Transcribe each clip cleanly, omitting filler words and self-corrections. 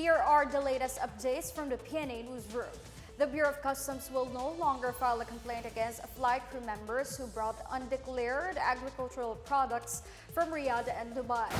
Here are the latest updates from the Pna Newsroom. The Bureau of Customs will no longer file a complaint against flight crew members who brought undeclared agricultural products from Riyadh and Dubai.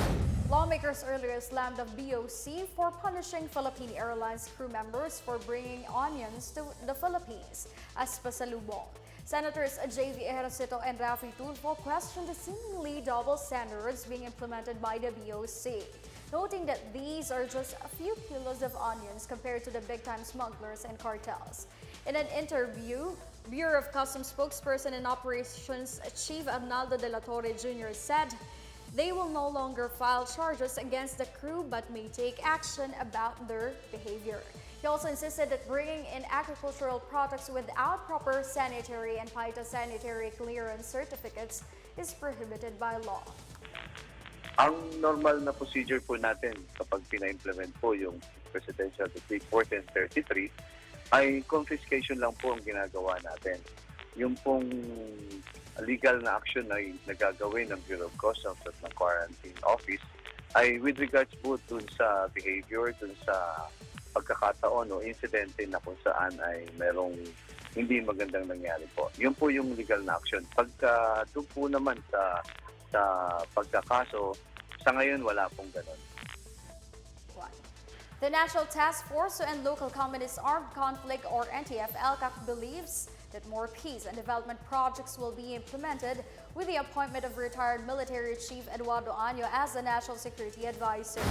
Lawmakers earlier slammed the BOC for punishing Philippine Airlines crew members for bringing onions to the Philippines as pasalubong. Senators J.V. Ejercito and Rafi Tulfo questioned the seemingly double standards being implemented by the BOC, noting that these are just a few kilos of onions compared to the big-time smugglers and cartels. In an interview, Bureau of Customs spokesperson and Operations Chief Arnaldo de la Torre Jr. said they will no longer file charges against the crew but may take action about their behavior. He also insisted that bringing in agricultural products without proper sanitary and phytosanitary clearance certificates is prohibited by law. Ang normal na procedure po natin kapag pina-implement po yung Presidential Decree 1433 ay confiscation lang po ang ginagawa natin. Yung pong legal na action na nagagawin ng Bureau of Customs at ng Quarantine Office ay with regards po dun sa behavior, dun sa pagkakataon o insidente na kung saan ay merong hindi magandang nangyari po. Yun po yung legal na action. Pagka doon po naman sa pagkakaso, sa ngayon wala pong ganun. The National Task Force to End Local Communist Armed Conflict or NTF-ELCAC believes that more peace and development projects will be implemented with the appointment of retired military chief Eduardo Año as the National Security Advisor.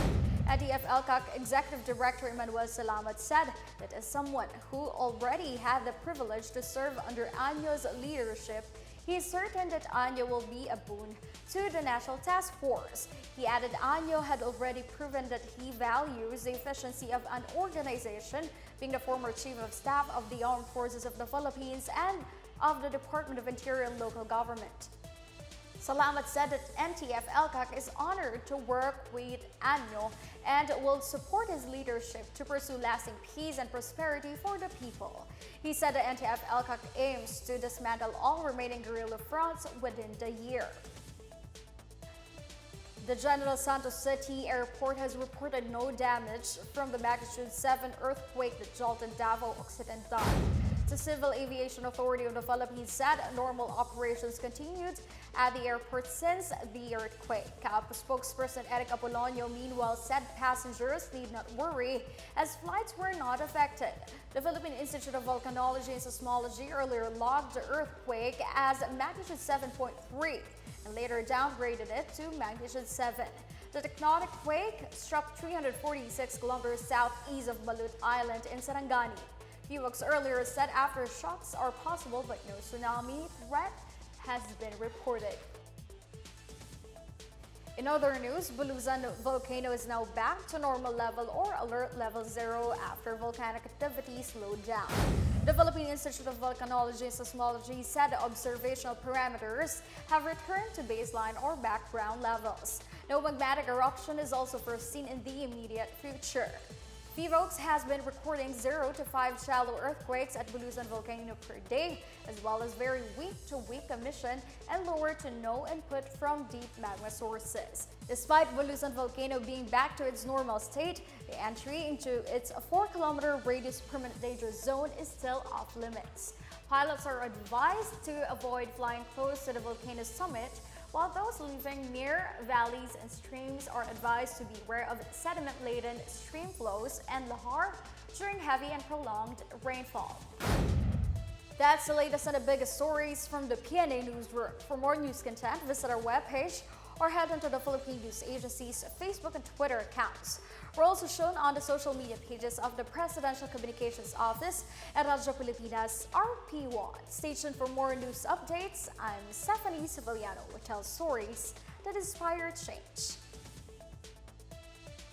NTF-ELCAC Executive Director Emmanuel Salamat said that as someone who already had the privilege to serve under Año's leadership, he is certain that Año will be a boon to the National Task Force. He added Año had already proven that he values the efficiency of an organization, being the former Chief of Staff of the Armed Forces of the Philippines and of the Department of Interior and Local Government. Salamat said that NTF-ELCAC is honored to work with Año and will support his leadership to pursue lasting peace and prosperity for the people. He said the NTF-ELCAC aims to dismantle all remaining guerrilla fronts within the year. The General Santos City Airport has reported no damage from the magnitude 7 earthquake that jolted Davao Occidental. The Civil Aviation Authority of the Philippines said normal operations continued at the airport since the earthquake. CAAP spokesperson Eric Apolonio meanwhile said passengers need not worry as flights were not affected. The Philippine Institute of Volcanology and Seismology earlier logged the earthquake as magnitude 7.3 and later downgraded it to magnitude 7. The tectonic quake struck 346 kilometers southeast of Balut Island in Sarangani. PWOX earlier said aftershocks are possible but no tsunami threat has been reported. In other news, Bulusan Volcano is now back to normal level or alert level 0 after volcanic activity slowed down. The Philippine Institute of Volcanology and Seismology said observational parameters have returned to baseline or background levels. No magmatic eruption is also foreseen in the immediate future. PWOX has been recording 0 to 5 shallow earthquakes at Bulusan Volcano per day, as well as very weak to weak emission and lower to no input from deep magma sources. Despite Bulusan Volcano being back to its normal state, the entry into its 4-kilometer radius permanent danger zone is still off limits. Pilots are advised to avoid flying close to the volcano's summit, while those living near valleys and streams are advised to beware of sediment-laden stream flows and lahar during heavy and prolonged rainfall. That's the latest and the biggest stories from the Pna Newsroom. For more news content, visit our webpage or head onto the Philippine News Agency's Facebook and Twitter accounts. We're also shown on the social media pages of the Presidential Communications Office at Radyo Pilipinas RP1. Stay tuned for more news updates. I'm Stephanie Civiliano, who tells stories that inspire change.